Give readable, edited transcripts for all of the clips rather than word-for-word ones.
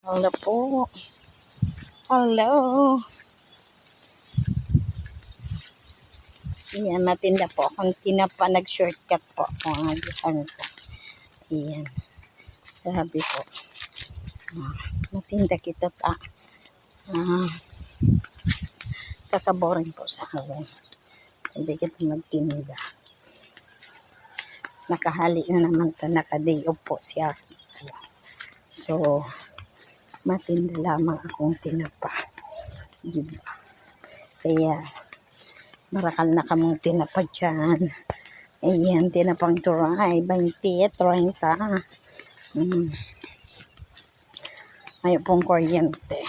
Hello po. Hello. Ayan, matinda po akong tinapa. Nag-shortcut po akong agihan ko. Ayan. Grabe po. Matinda kita ta. Kakaboring po sa akin. Hindi kita magtinda. Nakahali na naman ka. Naka-day off po siya. So, matinda lamang akong tinapa. Diba? Kaya, marakal na kamong tinapa dyan. Ayan, tinapang turay. 20, 30. Ayaw pong kuryente.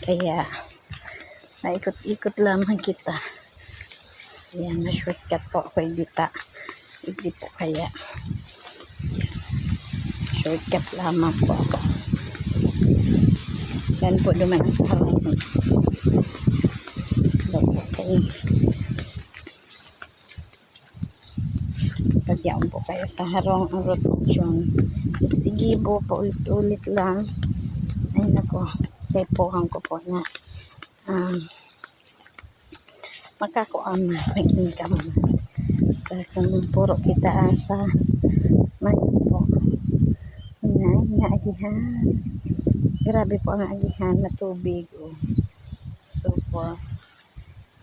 Kaya, naikot-ikot lamang kita. Ayan, na-shortcut po ako dito. Hindi po kaya. Shortcut lamang po ako. Yan po duman ang harang. Okay. Pagyan po kayo sa harong ang rotation. Sige po, paulit-ulit lang. Ay nako, tepohan ko po na makakuan na mag-income na. Kaya kung puro kita sa may po naagihan. Grabe po ang agihan na tubig. Oh. So po,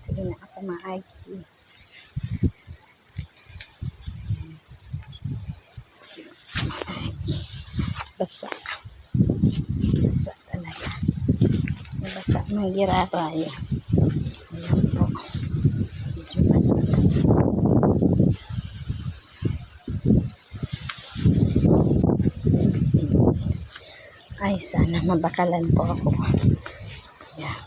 hindi na ako maagi. Basa. Basa talaga. Basa ng giraraya. Ayan po. Medyo basa. Ay, sana mabakalan po ako. Ayan.